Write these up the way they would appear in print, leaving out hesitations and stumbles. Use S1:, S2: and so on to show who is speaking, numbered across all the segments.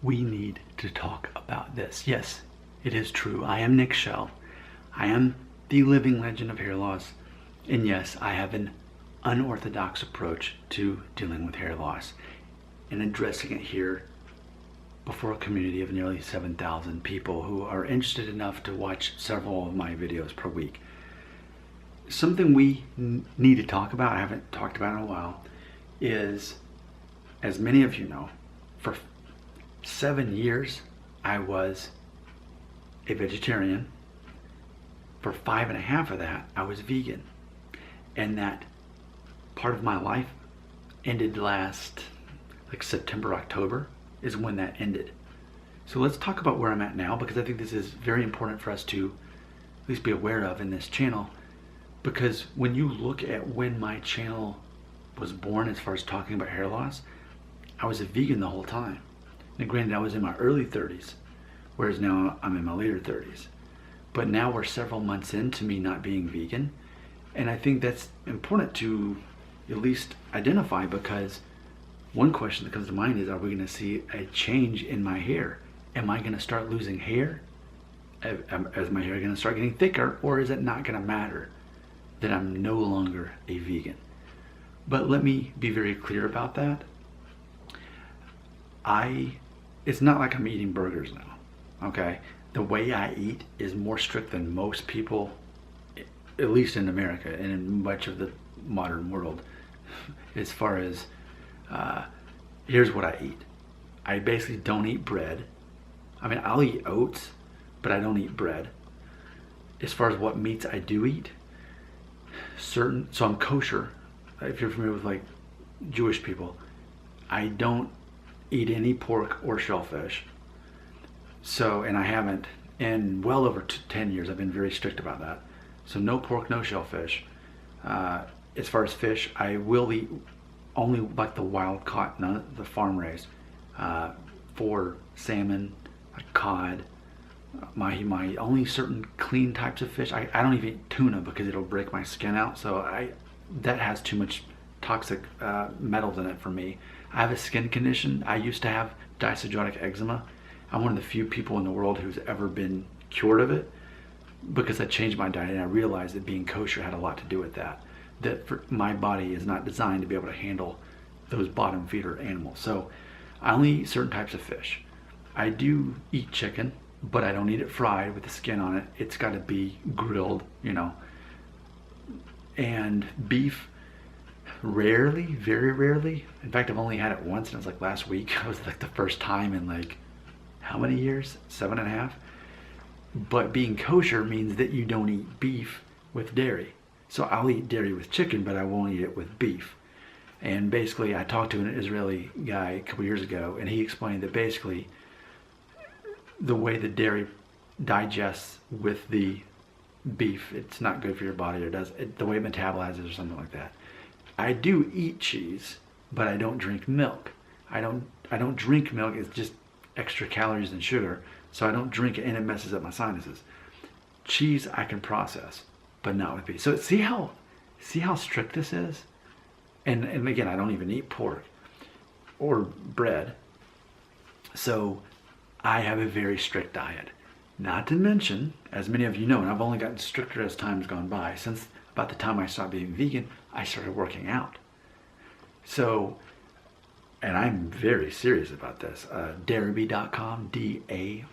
S1: we need to talk about this. Yes, it is true. I am Nick Shell. I am the living legend of hair loss. And yes, I have an unorthodox approach to dealing with hair loss and addressing it here before a community of nearly 7,000 people who are interested enough to watch several of my videos per week. Something we need to talk about, I haven't talked about in a while, is, as many of you know, for 7 years I was a vegetarian. For 5.5 of that I was vegan, and that part of my life ended last September, October is when that ended. So let's talk about where I'm at now, because I think this is very important for us to at least be aware of in this channel. Because when you look at when my channel was born as far as talking about hair loss, I was a vegan the whole time. Now granted, I was in my early 30s, whereas now I'm in my later 30s. But now we're several months into me not being vegan, and I think that's important to at least identify, because one question that comes to mind is, are we going to see a change in my hair? Am I going to start losing hair? Is my hair going to start getting thicker, or is it not going to matter that I'm no longer a vegan? But let me be very clear about that. It's not like I'm eating burgers now, okay? The way I eat is more strict than most people, at least in America and in much of the modern world. As far as, here's what I eat. I basically don't eat bread. I mean, I'll eat oats, but I don't eat bread. As far as what meats I do eat, so I'm kosher. If you're familiar with Jewish people, I don't eat any pork or shellfish. So, and I haven't in well over 10 years. I've been very strict about that. So no pork, no shellfish. As far as fish, I will eat only the wild caught, none of the farm raised. For salmon, cod, mahi-mahi, only certain clean types of fish. I don't even eat tuna because it'll break my skin out. So that has too much toxic metals in it for me. I have a skin condition. I used to have dyseidrotic eczema. I'm one of the few people in the world who's ever been cured of it, because I changed my diet and I realized that being kosher had a lot to do with that. My body is not designed to be able to handle those bottom feeder animals. So I only eat certain types of fish. I do eat chicken, but I don't eat it fried with the skin on it. It's got to be grilled, And beef, rarely, very rarely. In fact, I've only had it once, and it was last week. It was the first time in how many years? 7.5. But being kosher means that you don't eat beef with dairy. So I'll eat dairy with chicken, but I won't eat it with beef. And basically, I talked to an Israeli guy a couple years ago, and he explained that basically the way the dairy digests with the beef, it's not good for your body, or the way it metabolizes or something like that. I do eat cheese, but I don't drink milk. I don't drink milk. It's just extra calories and sugar, so I don't drink it, and it messes up my sinuses. Cheese I can process, but not with beef. So see how strict this is? And again, I don't even eat pork or bread. So I have a very strict diet. Not to mention, as many of you know, and I've only gotten stricter as time's gone by, since about the time I stopped being vegan, I started working out. So, and I'm very serious about this. Darebe.com, DAREBEE.com,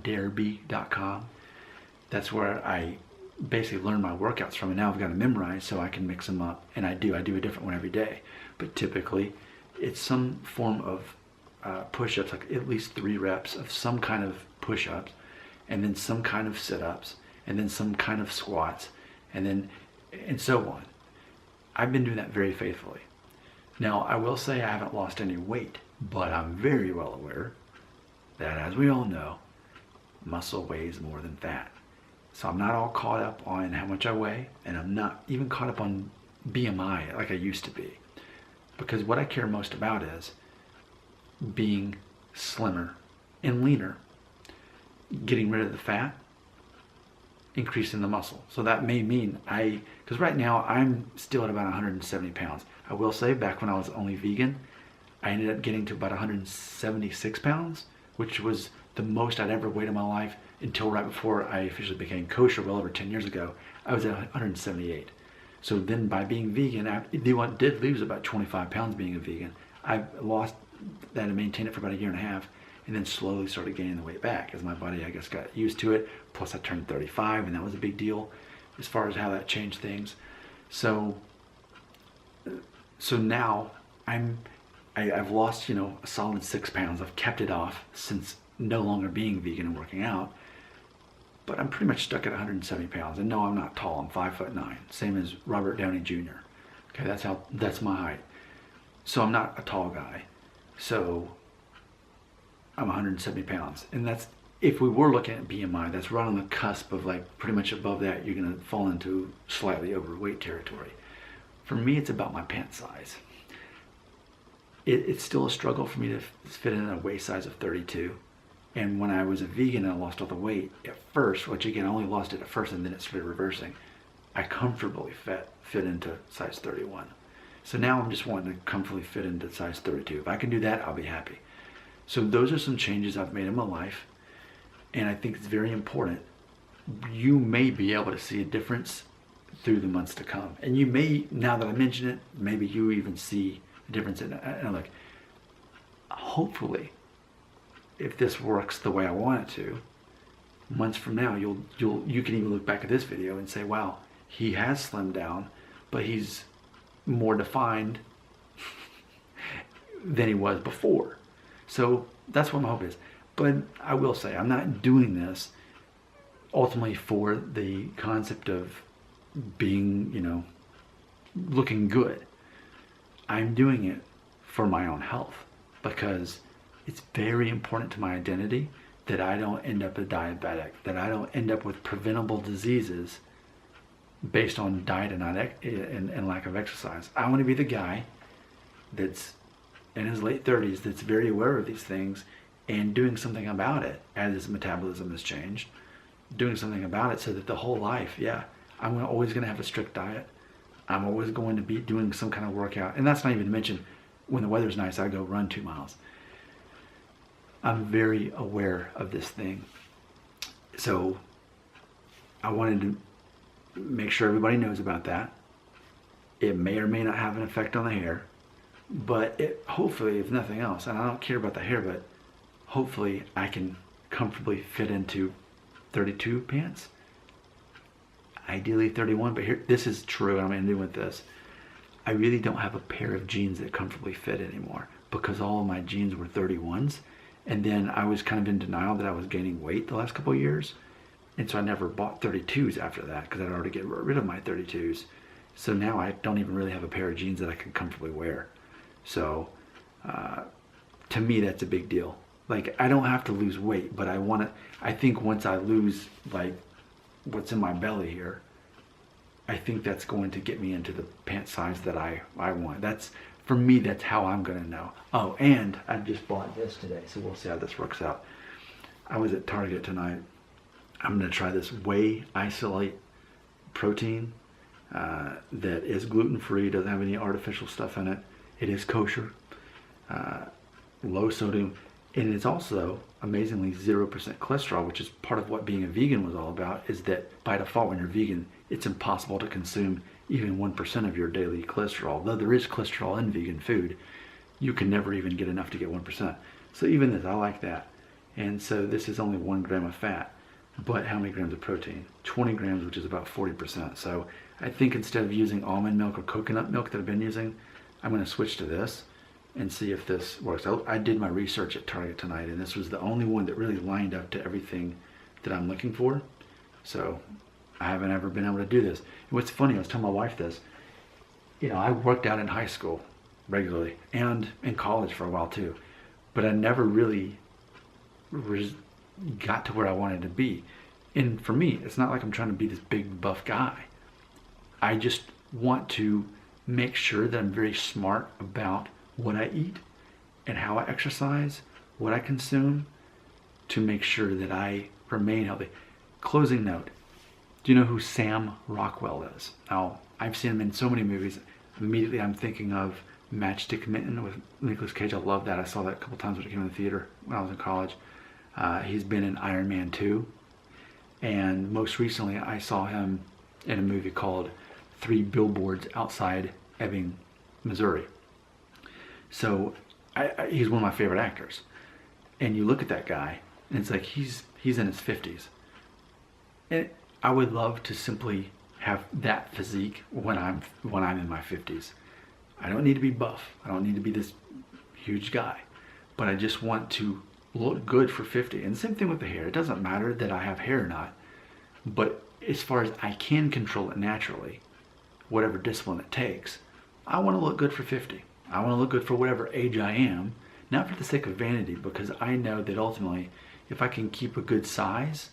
S1: Darebe.com. That's where I basically learn my workouts from, and now I've got to memorize so I can mix them up. And I do a different one every day. But typically, it's some form of push-ups, at least 3 reps of some kind of push-ups, and then some kind of sit-ups, and then some kind of squats, and so on. I've been doing that very faithfully. Now, I will say I haven't lost any weight, but I'm very well aware that, as we all know, muscle weighs more than fat. So I'm not all caught up on how much I weigh, and I'm not even caught up on BMI like I used to be. Because what I care most about is being slimmer and leaner, getting rid of the fat, increasing the muscle. So that may mean because right now I'm still at about 170 pounds. I will say, back when I was only vegan, I ended up getting to about 176 pounds, which was the most I'd ever weighed in my life until right before I officially became kosher well over 10 years ago. I was at 178. So then by being vegan, I did lose about 25 pounds being a vegan. I lost that and maintained it for about a year and a half, and then slowly started gaining the weight back as my body, I guess, got used to it. Plus I turned 35, and that was a big deal as far as how that changed things. So now I've lost, a solid 6 pounds. I've kept it off since no longer being vegan and working out, but I'm pretty much stuck at 170 pounds. And no, I'm not tall. I'm 5'9", same as Robert Downey Jr. Okay, that's my height. So I'm not a tall guy. So I'm 170 pounds, and that's, if we were looking at BMI, that's right on the cusp of like pretty much above that, you're gonna fall into slightly overweight territory. For me, it's about my pant size. It's still a struggle for me to fit in a waist size of 32. And when I was a vegan and I lost all the weight at first, which again, I only lost it at first and then it started reversing, I comfortably fit into size 31. So now I'm just wanting to comfortably fit into size 32. If I can do that, I'll be happy. So those are some changes I've made in my life, and I think it's very important. You may be able to see a difference through the months to come. And you may, now that I mention it, maybe you even see a difference in it. Like, hopefully, if this works the way I want it to, months from now, you can even look back at this video and say, wow, he has slimmed down, but he's more defined than he was before. So that's what my hope is. But I will say, I'm not doing this ultimately for the concept of being, looking good. I'm doing it for my own health, because it's very important to my identity that I don't end up a diabetic, that I don't end up with preventable diseases based on diet and lack of exercise. I want to be the guy that's in his late 30s that's very aware of these things and doing something about it as his metabolism has changed, doing something about it so that the whole life, I'm always going to have a strict diet. I'm always going to be doing some kind of workout. And that's not even to mention, when the weather's nice, I go run 2 miles. I'm very aware of this thing. So I wanted to make sure everybody knows about that. It may or may not have an effect on the hair, but hopefully, if nothing else, and I don't care about the hair, but hopefully I can comfortably fit into 32 pants. Ideally 31, but here, this is true, I'm ending with this. I really don't have a pair of jeans that comfortably fit anymore, because all of my jeans were 31s, and then I was kind of in denial that I was gaining weight the last couple of years, and so I never bought 32s after that, because I'd already get rid of my 32s. So now I don't even really have a pair of jeans that I can comfortably wear. So to me, that's a big deal. Like, I don't have to lose weight, but I think once I lose like what's in my belly here, I think that's going to get me into the pant size that I want. For me, that's how I'm going to know. Oh, and I just bought this today, so we'll see how this works out. I was at Target tonight. I'm going to try this Whey Isolate protein that is gluten-free, doesn't have any artificial stuff in it. It is kosher, low sodium, and it's also amazingly 0% cholesterol, which is part of what being a vegan was all about, is that by default when you're vegan, it's impossible to consume even 1% of your daily cholesterol. Though there is cholesterol in vegan food, you can never even get enough to get 1%. So even this, I like that. And so this is only 1 gram of fat, but how many grams of protein? 20 grams, which is about 40%. So I think instead of using almond milk or coconut milk that I've been using, I'm going to switch to this and see if this works. I did my research at Target tonight, and this was the only one that really lined up to everything that I'm looking for. So I haven't ever been able to do this. And what's funny, I was telling my wife this, I worked out in high school regularly and in college for a while too, but I never really got to where I wanted to be. And for me, it's not like I'm trying to be this big buff guy. I just want to make sure that I'm very smart about what I eat and how I exercise, what I consume, to make sure that I remain healthy. Closing note, do you know who Sam Rockwell is? Now, I've seen him in so many movies. Immediately I'm thinking of Matchstick Mitten with Nicolas Cage. I love that. I saw that a couple times when it came in the theater when I was in college. He's been in Iron Man 2. And most recently I saw him in a movie called 3 Billboards Outside Ebbing, Missouri. So he's one of my favorite actors. And you look at that guy and it's like he's in his 50s. And I would love to simply have that physique when I'm in my 50s. I don't need to be buff. I don't need to be this huge guy. But I just want to look good for 50. And same thing with the hair. It doesn't matter that I have hair or not. But as far as I can control it naturally, whatever discipline it takes, I want to look good for 50. I want to look good for whatever age I am, not for the sake of vanity, because I know that ultimately, if I can keep a good size,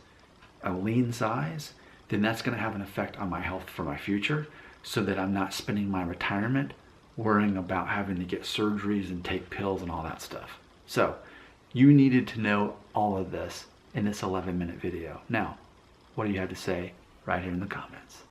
S1: a lean size, then that's going to have an effect on my health for my future, so that I'm not spending my retirement worrying about having to get surgeries and take pills and all that stuff. So, you needed to know all of this in this 11-minute video. Now, what do you have to say right here in the comments?